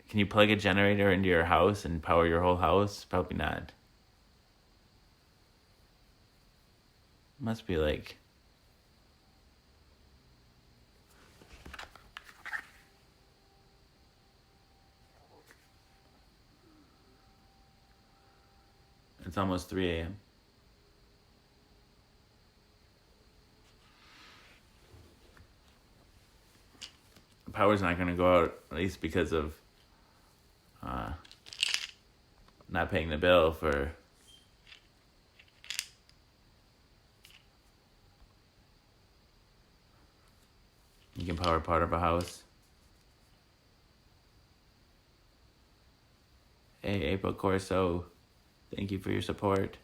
Can you plug a generator into your house and power your whole house? Probably not. Must be It's almost 3 a.m. The power's not going to go out, at least because of not paying the bill for... You can power part of a house. Hey, April Corso, thank you for your support.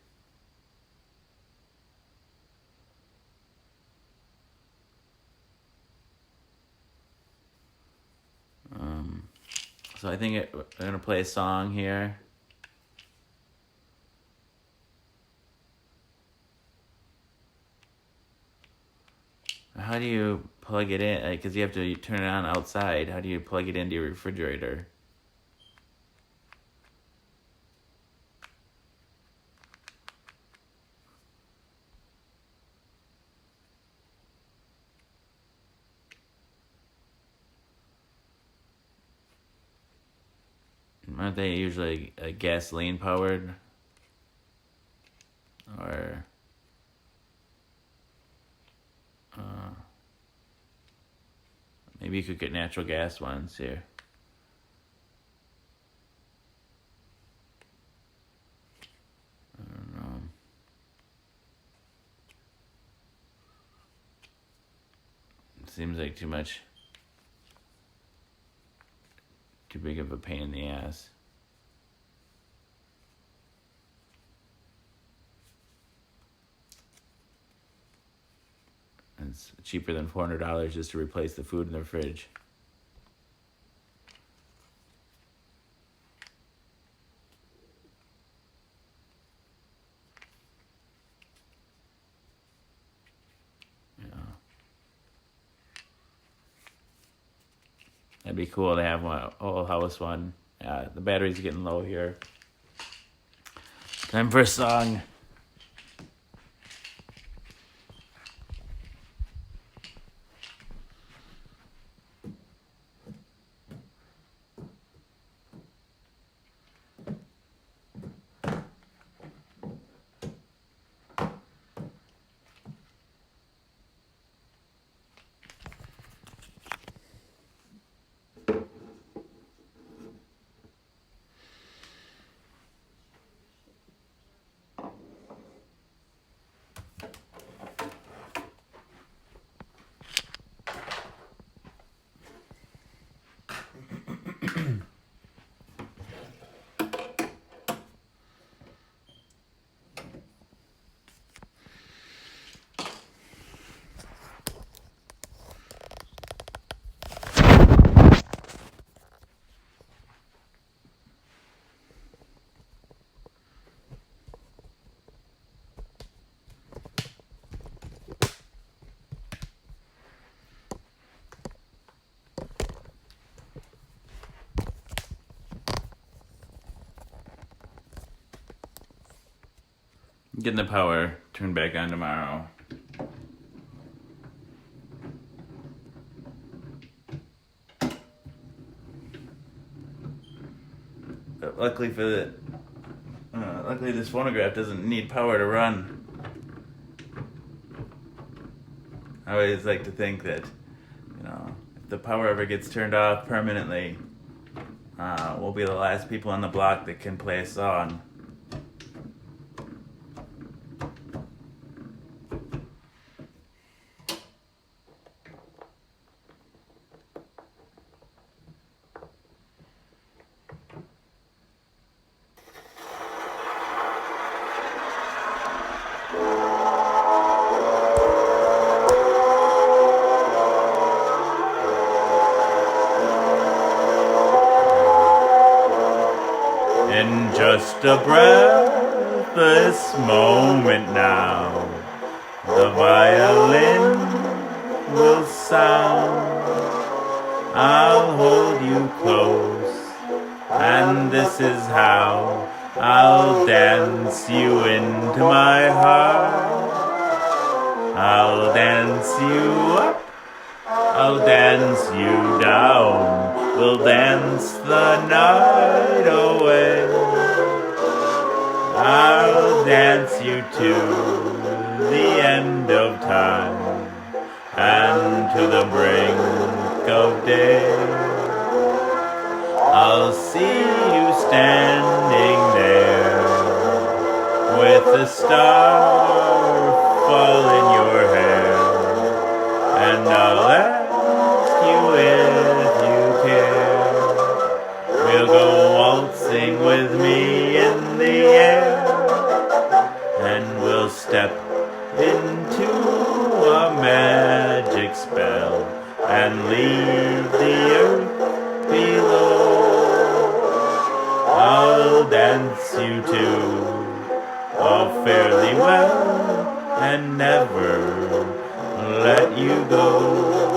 So I think we're going to play a song here. How do you plug it in? Because you have to turn it on outside. How do you plug it into your refrigerator? Aren't they usually gasoline powered? Or maybe you could get natural gas ones here. I don't know. It seems like too big of a pain in the ass. And it's cheaper than $400 just to replace the food in the fridge. That'd be cool to have one whole house one. The battery's getting low here. Time for a song. Getting the power turned back on tomorrow. But luckily this phonograph doesn't need power to run. I always like to think that, if the power ever gets turned off permanently, we'll be the last people on the block that can play a song. In just a breathless moment now, the violin will sound. I'll hold you close, and this is how I'll dance you into my heart. I'll dance you up, I'll dance you down. We'll dance the night away. I'll to the end of time and to the brink of day. I'll see you standing there with a star fall in your hair, and I'll ask you if you care. We'll go waltzing with me in the air, and we'll step into a magic spell and leave the earth below. I'll dance you to a fairly well and never let you go.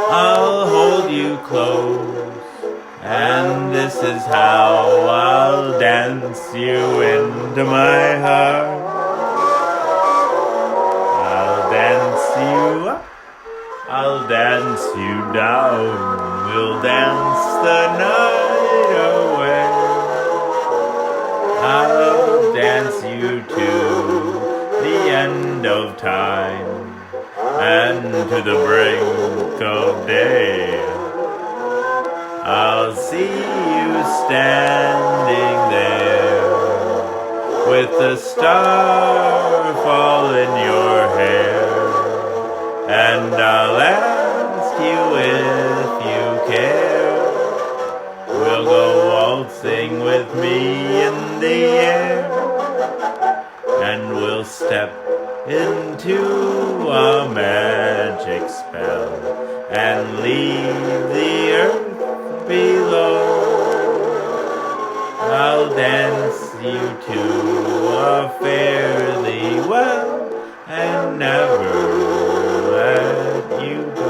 I'll hold you close, and this is how I'll dance you into my heart. I'll dance you up, I'll dance you down, we'll dance the night away. I'll dance you to the end of time and to the brink of day. I'll see you standing there with the star fall in your hair, and I'll ask you if you care. We'll go waltzing with me in the air, and we'll step into a magic spell and leave the earth below. I'll dance you to a fairly well and never let you go.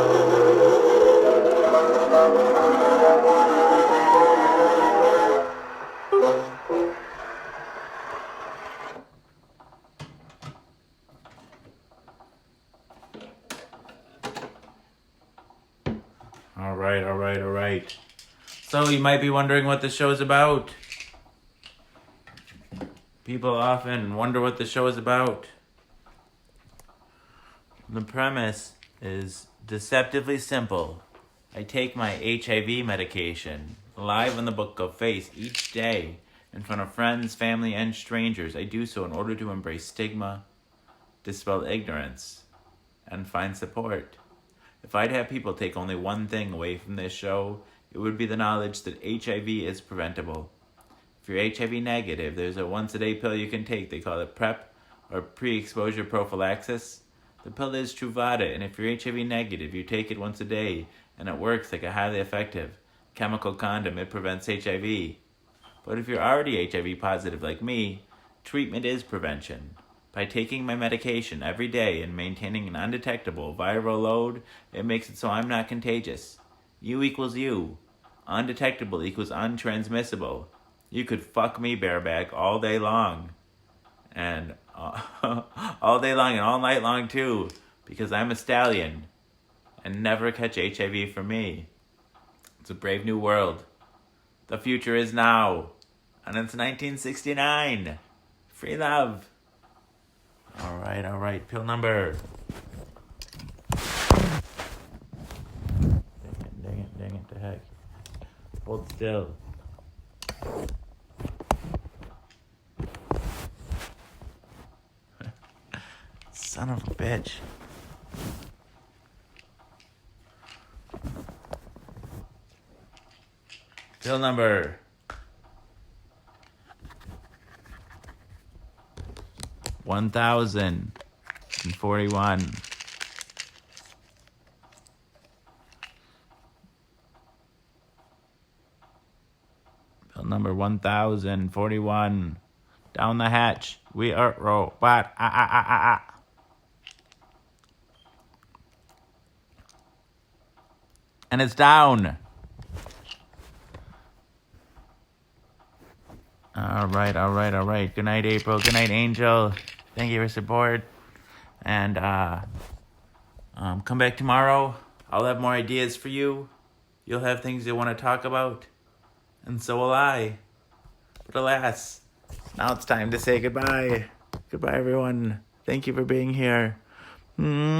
All right. So you might be wondering what the show is about. People often wonder what the show is about. The premise is deceptively simple. I take my HIV medication live on the Book of Face each day in front of friends, family, and strangers. I do so in order to embrace stigma, dispel ignorance, and find support. If I'd have people take only one thing away from this show, it would be the knowledge that HIV is preventable. If you're HIV negative, there's a once-a-day pill you can take. They call it PrEP, or pre-exposure prophylaxis. The pill is Truvada, and if you're HIV negative, you take it once a day, and it works like a highly effective chemical condom. It prevents HIV. But if you're already HIV positive like me, treatment is prevention. By taking my medication every day and maintaining an undetectable viral load, it makes it so I'm not contagious. U equals U. Undetectable equals untransmissible. You could fuck me bareback all day long. And all day long and all night long too, because I'm a stallion. And never catch HIV from me. It's a brave new world. The future is now. And it's 1969. Free love. All right. Pill number. Dang it, the heck. Hold still. Son of a bitch. Pill number. 1041. Pill number 1041. Down the hatch. We are robot. And it's down. All right. Good night, April. Good night, Angel. Thank you for support. And come back tomorrow. I'll have more ideas for you. You'll have things you want to talk about. And so will I. But alas, now it's time to say goodbye. Goodbye, everyone. Thank you for being here. Mwah!